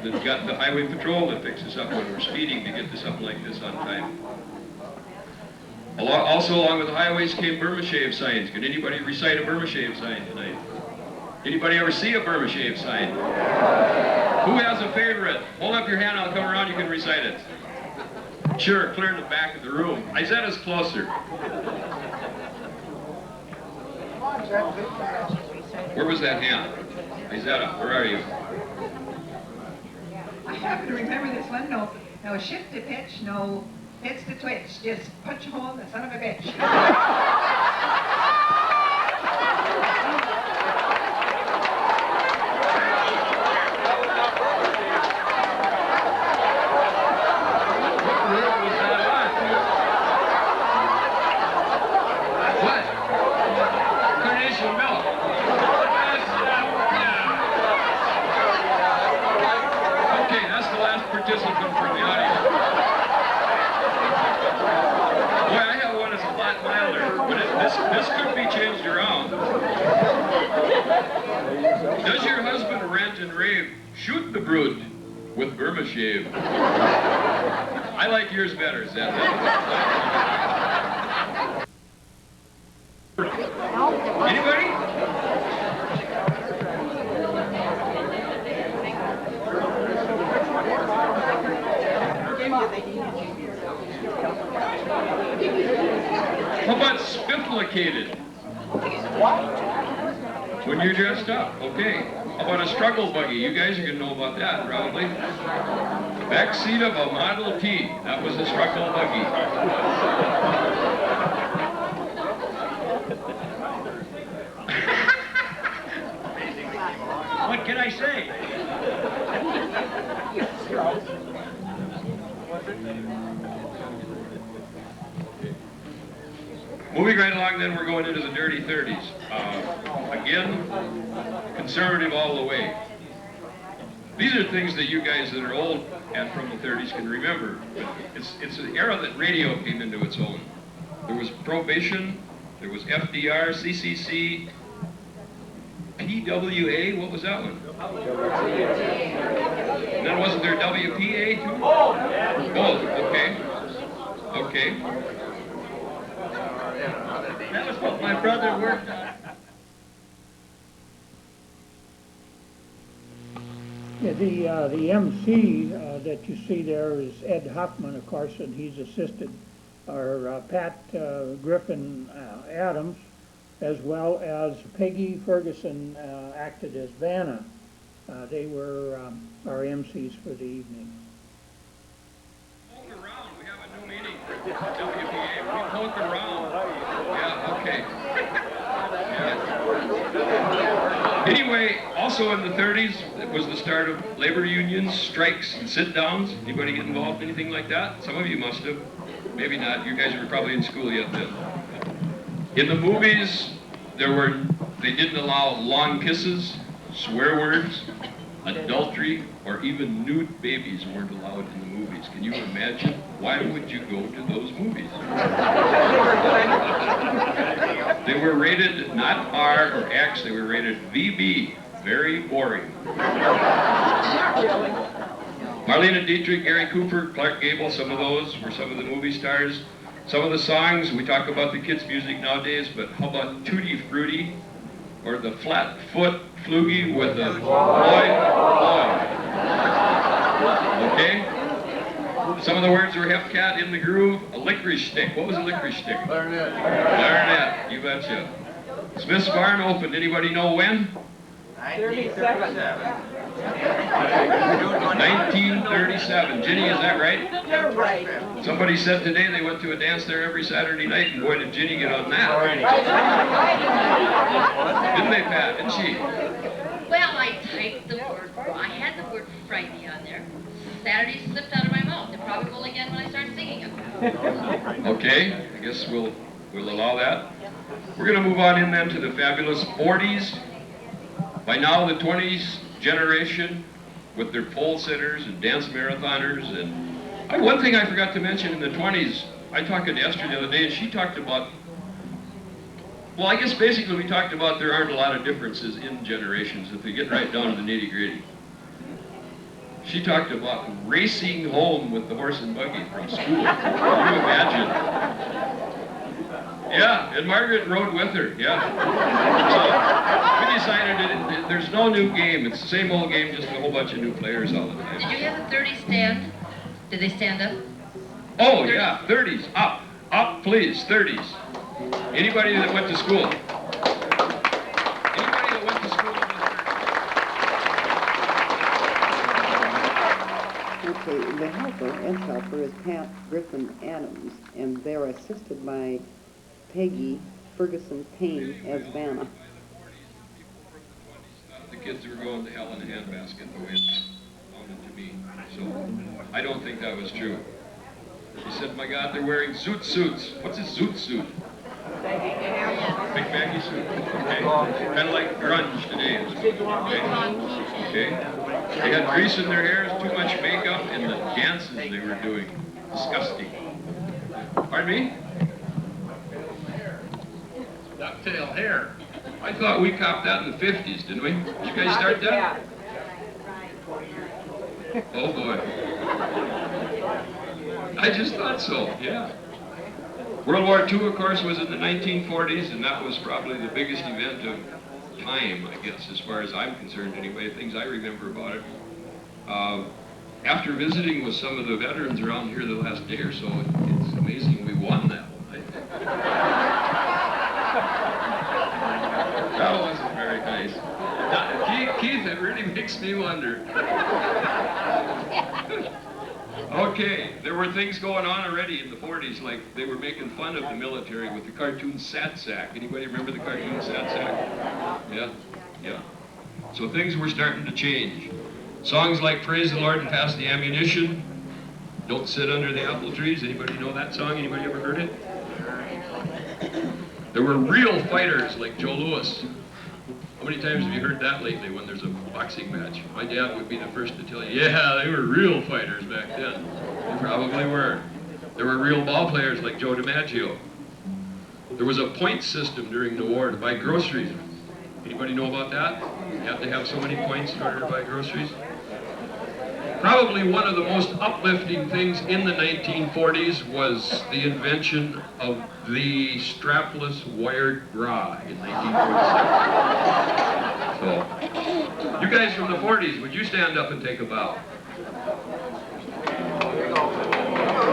They've got the highway patrol that fixes us up when we're speeding to get to something like this on time. Also along with the highways came Burma shave signs. Can anybody recite a Burma shave sign tonight? Anybody ever see a Burma shave sign? Who has a favorite? Hold up your hand, I'll come around, you can recite it. Sure, clear in the back of the room. Izetta's closer. Where was that hand? Izetta, where are you? I happen to remember this one. No shift to pitch, no pitch to twitch. Just punch hole the son of a bitch. Participant from the audience. Boy, I have one that's a lot milder, but this could be changed around. Does your husband rant and rave? Shoot the brute with Burma shave. I like yours better, is that Anybody? How about spifflicated? When you're dressed up, okay. How about a struggle buggy? You guys are going to know about that, probably. Back seat of a Model T. That was a struggle buggy. What can I say? Moving right along, then we're going into the dirty 30s. Again, conservative all the way. These are things that you guys that are old and from the 30s can remember. It's an era that radio came into its own. There was Prohibition, there was FDR, CCC, PWA, what was that one? And then wasn't there WPA too? Both, okay. Okay. That was what my brother worked on. Yeah, the MC that you see there is Ed Huffman, of course, and he's assisted our Pat Griffin Adams, as well as Peggy Ferguson acted as Vanna. They were our MCs for the evening. Poke around. We have a new meeting for WPA. We poke around. Yeah, okay. Yeah. Anyway, also in the 30s, it was the start of labor unions, strikes, and sit-downs. Anybody get involved in anything like that? Some of you must have. Maybe not. You guys were probably in school yet then. In the movies, they didn't allow long kisses, swear words, adultery, or even nude babies weren't allowed in the movies. Can you imagine? Why would you go to those movies? They were rated not R or X, they were rated VB. Very boring. Marlene Dietrich, Gary Cooper, Clark Gable, some of those were some of the movie stars. Some of the songs, we talk about the kids' music nowadays, but how about Tutti Frutti, or the Flat Foot Floogie with a boy. Okay? Some of the words were Hep Cat, In the Groove, a licorice stick. What was a licorice stick? Clarinet. Clarinet, you betcha. Smith's Barn opened, anybody know when? 1937. Ginny, is that right? You're right. Somebody said today they went to a dance there every Saturday night, and boy, did Ginny get on that. Didn't they, Pat? Didn't she? Well, I typed the word, I had the word Friday on there. Saturday slipped out of my mouth. It probably will again when I start singing it. Okay, I guess we'll allow that. We're going to move on in then to the fabulous 40s. By now, the 20s generation, with their pole sitters and dance marathoners, and one thing I forgot to mention in the 20s, I talked to Esther the other day, and she talked about, well, I guess basically we talked about there aren't a lot of differences in generations if we get right down to the nitty-gritty. She talked about racing home with the horse and buggy from school. Can you imagine? Yeah, and Margaret rode with her, yeah. So we decided there's no new game. It's the same old game, just a whole bunch of new players all the time. Did you have the 30 stand? Did they stand up? Oh, yeah, 30s, up. Up, please, 30s. Anybody that went to school? Anybody that went to school in the 30s? Okay, the helper, Ed's helper, is Pat Griffin Adams, and they're assisted by Peggy Ferguson Payne as Vanna. The kids were going to hell in a handbasket the way it sounded to me. So I don't think that was true. He said, my God, they're wearing zoot suits. What's a zoot suit? Big baggy suit. Okay. Kind of like grunge today. Okay. They had grease in their hairs, too much makeup, and the dances they were doing. Disgusting. Pardon me? Ducktail hair. I thought we copped that in the 50s, didn't we? Did you guys start that? Oh boy. I just thought so, yeah. World War II, of course, was in the 1940s, and that was probably the biggest event of time, I guess, as far as I'm concerned anyway, things I remember about it. After visiting with some of the veterans around here the last day or so, it's amazing we won that one, I think. That wasn't very nice. Keith, it really makes me wonder. Okay, there were things going on already in the 40s, like they were making fun of the military with the cartoon Sat Sack. Anybody remember the cartoon Sat Sack? Yeah, yeah. So things were starting to change. Songs like Praise the Lord and Pass the Ammunition, Don't Sit Under the Apple Trees. Anybody know that song? Anybody ever heard it? There were real fighters like Joe Louis. How many times have you heard that lately when there's a boxing match? My dad would be the first to tell you, yeah, they were real fighters back then. They probably were. There were real ball players like Joe DiMaggio. There was a point system during the war to buy groceries. Anybody know about that? You have to have so many points in order to buy groceries. Probably one of the most uplifting things in the 1940s was the invention of the strapless wired bra in 1947. So, you guys from the 40s, would you stand up and take a bow?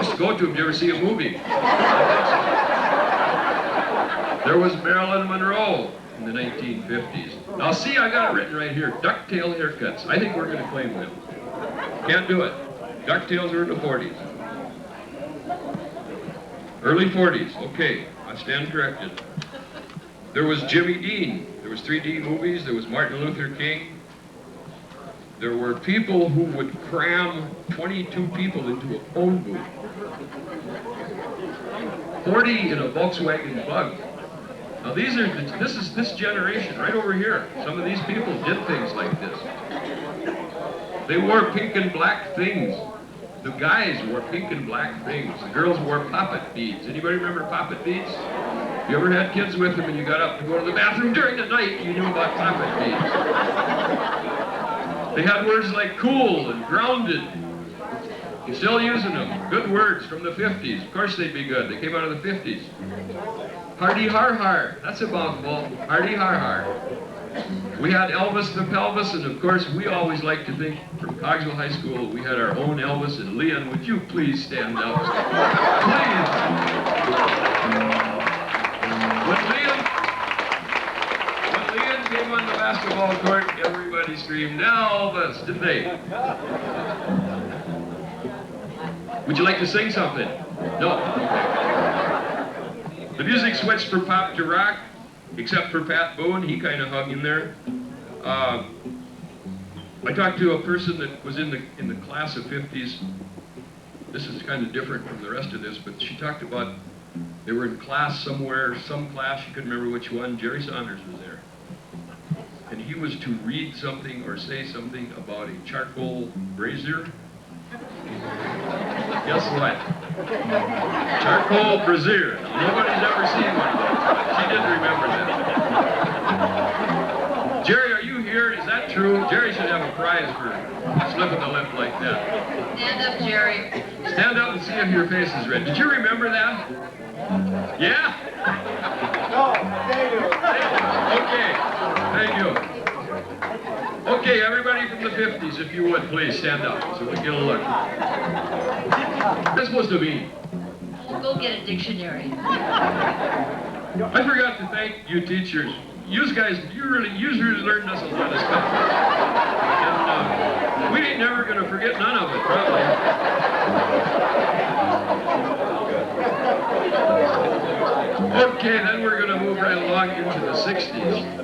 Just go to them. Did you ever see a movie? There was Marilyn Monroe in the 1950s. Now see, I got it written right here. Ducktail haircuts. I think we're going to claim them. Can't do it. DuckTales are in the 40s. Early 40s. Okay, I stand corrected. There was Jimmy Dean. There was 3D movies. There was Martin Luther King. There were people who would cram 22 people into a phone booth. 40 in a Volkswagen Bug. Now this is this generation right over here. Some of these people did things like this. They wore pink and black things. The guys wore pink and black things. The girls wore poppet beads. Anybody remember poppet beads? If you ever had kids with them and you got up to go to the bathroom during the night, you knew about poppet beads. They had words like cool and grounded. You're still using them. Good words from the 50s. Of course they'd be good. They came out of the 50s. Hardy har har. That's a mouthful. Hardy har har. We had Elvis the Pelvis, and of course we always like to think from Cogswell High School we had our own Elvis. And Leon, would you please stand up? Please. When Leon came on the basketball court, everybody screamed Elvis, didn't they? Would you like to sing something? No? Okay. The music switched from pop to rock. Except for Pat Boone, he kind of hung in there. I talked to a person that was in the class of 50s. This is kind of different from the rest of this, but she talked about they were in class somewhere, some class, she couldn't remember which one. Jerry Saunders was there. And he was to read something or say something about a charcoal brazier. Guess what? Charcoal brazier. Nobody's ever seen one of those. She didn't remember that. Jerry, are you here? here? Is that true? Jerry should have a prize for slipping the lip like that. Stand up, Jerry. Stand up and see if your face is red. Did you remember that? Yeah? Okay. Thank you. Okay, everybody from the 50s, if you would, please stand up so we get a look. What's supposed to be? We'll go get a dictionary. I forgot to thank you teachers. You guys, you really learned us a lot of stuff. And we ain't never going to forget none of it, probably. Okay, then we're going to move right along into the 60s.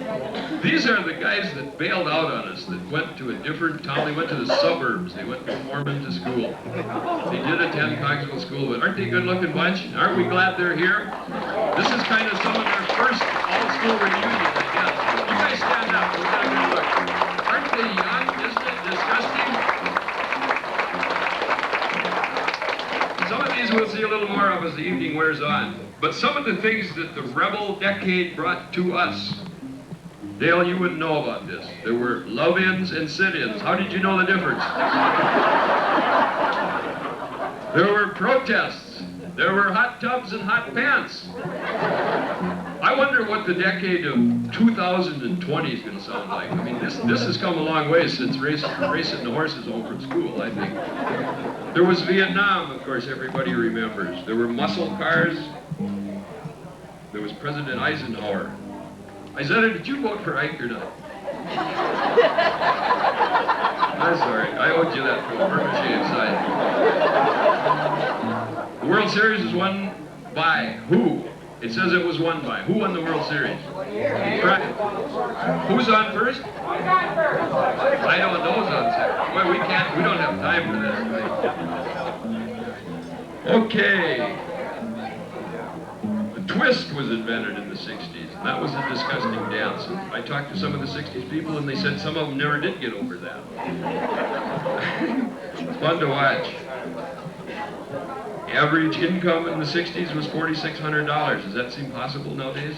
These are the guys that bailed out on us, that went to a different town. They went to the suburbs. They went from Mormon to school. They did attend Cogswell School, but aren't they a good-looking bunch? Aren't we glad they're here? This is kind of some of their first all-school reunion, I guess. You guys stand up. We'll get a good look. Aren't they young? Isn't it disgusting? Some of these we'll see a little more of as the evening wears on. But some of the things that the rebel decade brought to us, Dale, you wouldn't know about this. There were love-ins and sit-ins. How did you know the difference? There were protests. There were hot tubs and hot pants. I wonder what the decade of 2020 is going to sound like. I mean, this has come a long way since racing the horses home from school, I think. There was Vietnam, of course, everybody remembers. There were muscle cars. There was President Eisenhower. Isaiah, did you vote for Ike or not? I'm sorry, I owed you that from the Vermicelli side. The World Series was won by who? It says it was won by. Who won the World Series? Right. Who's on first? I don't know who's on second. Well, we don't have time for this. Okay. The twist was invented in the 60s, and that was a disgusting dance. And I talked to some of the 60s people, and they said some of them never did get over that. It's fun to watch. Average income in the 60s was $4,600. Does that seem possible nowadays?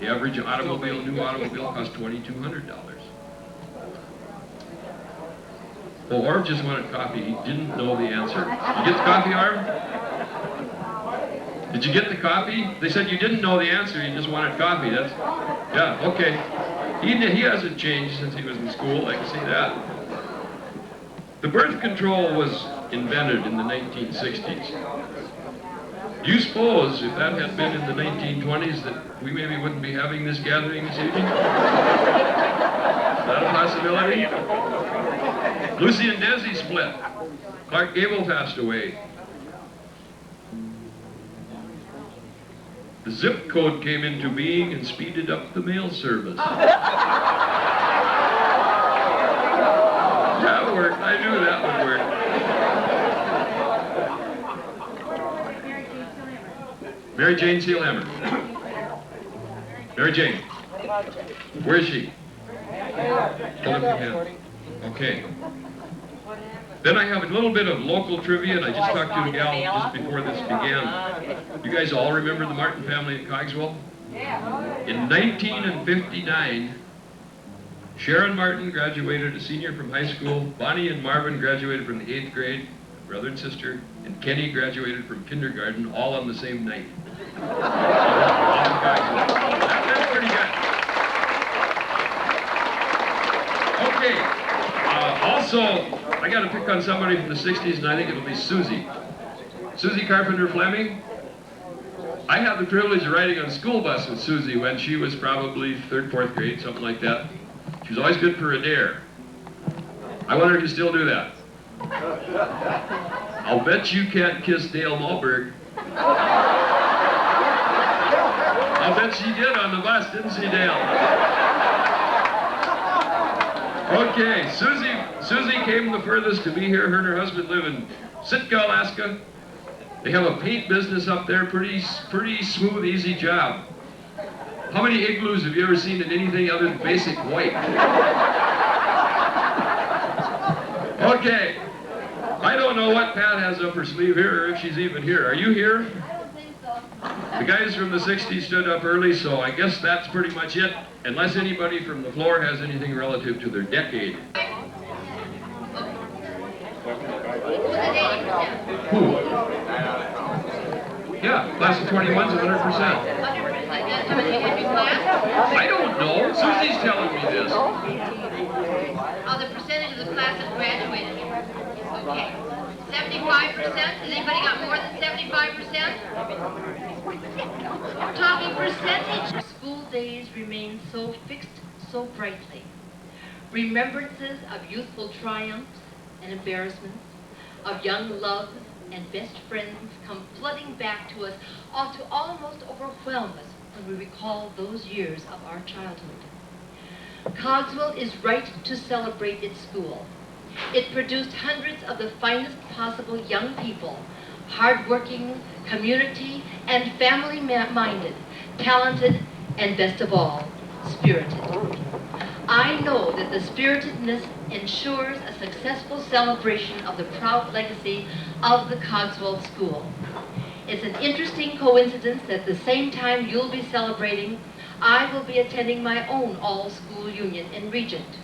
The average new automobile cost $2,200. Oh, Arv just wanted coffee. He didn't know the answer. You get the coffee, Arv? Did you get the coffee? They said you didn't know the answer. You just wanted coffee. Yeah, okay. He hasn't changed since he was in school. I can see that. The birth control was invented in the 1960s. Do you suppose if that had been in the 1920s that we maybe wouldn't be having this gathering this evening? Is that a possibility? Lucy and Desi split. Clark Gable passed away. The zip code came into being and speeded up the mail service. That worked. I knew that would work. Mary Jane Sealhammer. Mary Jane. Where is she? Hold up your hand. Okay. Then I have a little bit of local trivia, and I just talked to a gal just before this began. You guys all remember the Martin family at Cogswell? In 1959, Sharon Martin graduated a senior from high school, Bonnie and Marvin graduated from the 8th grade, brother and sister, and Kenny graduated from kindergarten, all on the same night. That's pretty good. Okay. Also, I got to pick on somebody from the 60s, and I think it'll be Susie. Susie Carpenter Fleming. I had the privilege of riding on a school bus with Susie when she was probably 3rd, 4th grade, something like that. She was always good for a dare. I wonder if you still do that. I'll bet you can't kiss Dale Malberg. I'll bet she did on the bus, didn't she, Dale? Okay, Susie came the furthest to be here. Her and her husband live in Sitka, Alaska. They have a paint business up there, pretty smooth, easy job. How many igloos have you ever seen in anything other than basic white? Okay, I don't know what Pat has up her sleeve here, or if she's even here. Are you here? I don't think so. The guys from the 60s stood up early, so I guess that's pretty much it, unless anybody from the floor has anything relative to their decade. Who? Yeah, class of 21's 100%. I don't know. Susie's telling me this. Oh, the percentage of the class that graduated. Okay. 75%? Has anybody got more than 75%? We're talking percentage. School days remain so fixed, so brightly. Remembrances of youthful triumphs and embarrassments, of young loves and best friends come flooding back to us, to almost overwhelm us when we recall those years of our childhood. Cogswell is right to celebrate its school. It produced hundreds of the finest possible young people, hardworking, community, and family-minded, talented, and best of all, spirited. I know that the spiritedness ensures a successful celebration of the proud legacy of the Cogswell School. It's an interesting coincidence that at the same time you'll be celebrating, I will be attending my own all-school union in Regent.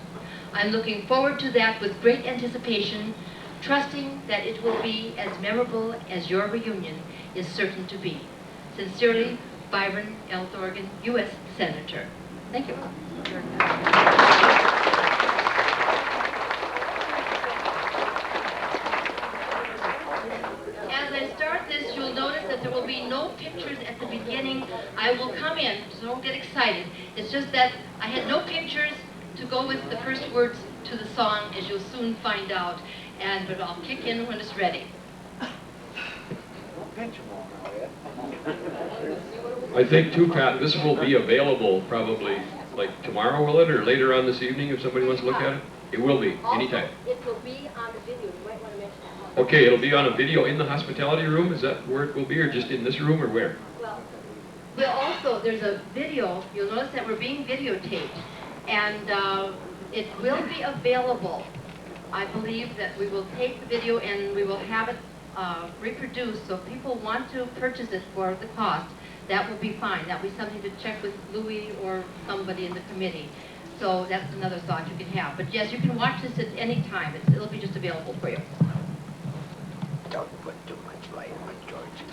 I'm looking forward to that with great anticipation, trusting that it will be as memorable as your reunion is certain to be. Sincerely, Byron L. Thorgan, U.S. Senator. Thank you. As I start this, you'll notice that there will be no pictures at the beginning. I will come in, so don't get excited. It's just that I had no pictures to go with the first words to the song, as you'll soon find out, but I'll kick in when it's ready. I think too, Pat, this will be available probably like tomorrow, will it, or later on this evening if somebody wants to look at it? It will be, anytime. It will be on the video. You might want to mention that. Okay, it'll be on a video in the hospitality room? Is that where it will be, or just in this room, or where? Well, also, there's a video. You'll notice that we're being videotaped, and it will be available. I believe that we will take the video and we will have it reproduced, so if people want to purchase it for the cost, that will be fine. That will be something to check with Louis or somebody in the committee. So that's another thought you can have. But yes, you can watch this at any time. It'll be just available for you. Don't put too much light on George.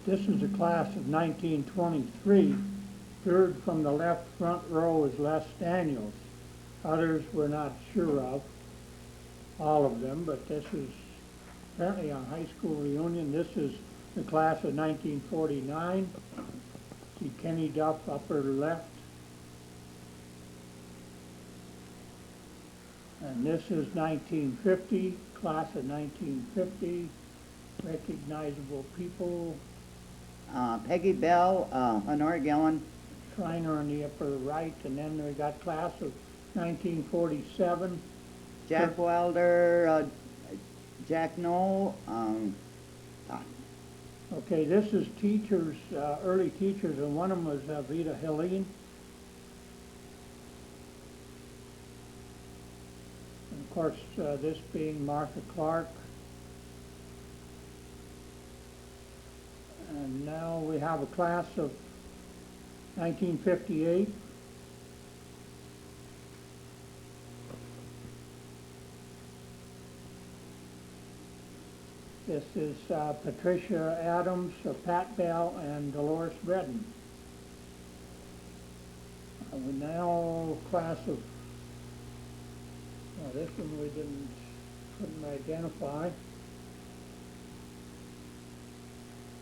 This is the class of 1923. Third from the left front row is Les Daniels. Others we're not sure of, all of them, but this is apparently a high school reunion. This is the class of 1949. See Kenny Duff upper left. And this is 1950, class of 1950. Recognizable people. Peggy Bell, Honora Gillen. Shriner on the upper right, and then we got class of 1947. Jack Wilder, Jack Knoll. Okay, this is teachers, early teachers, and one of them was Vita Helene. And of course, this being Martha Clark. And now we have a class of 1958. This is Patricia Adams, Pat Bell, and Dolores Bredden. We now class of, this one we couldn't identify.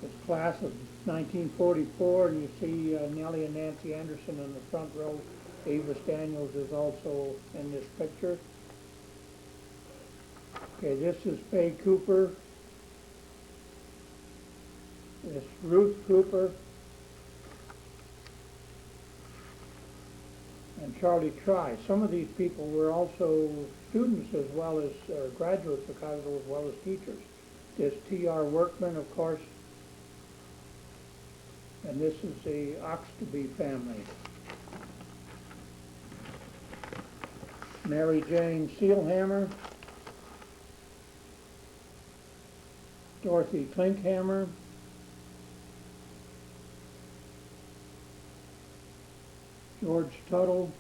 It's class of 1944, and you see Nellie and Nancy Anderson in the front row. Ava Daniels is also in this picture. Okay, this is Faye Cooper. This Ruth Cooper. And Charlie Try. Some of these people were also students as well as graduates of Cogswell as well as teachers. This T.R. Workman, of course, and this is the Oxtoby family. Mary Jane Sealhammer, Dorothy Klinkhammer, George Tuttle,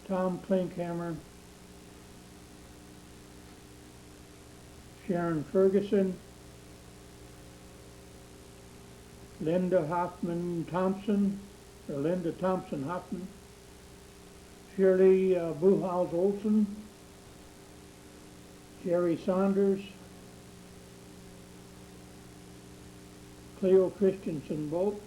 Tom Klinkhammer, Sharon Ferguson, Linda Hoffman Thompson, or Linda Thompson Hoffman, Shirley Buchhaus Olson, Jerry Saunders, Cleo Christensen Bolt,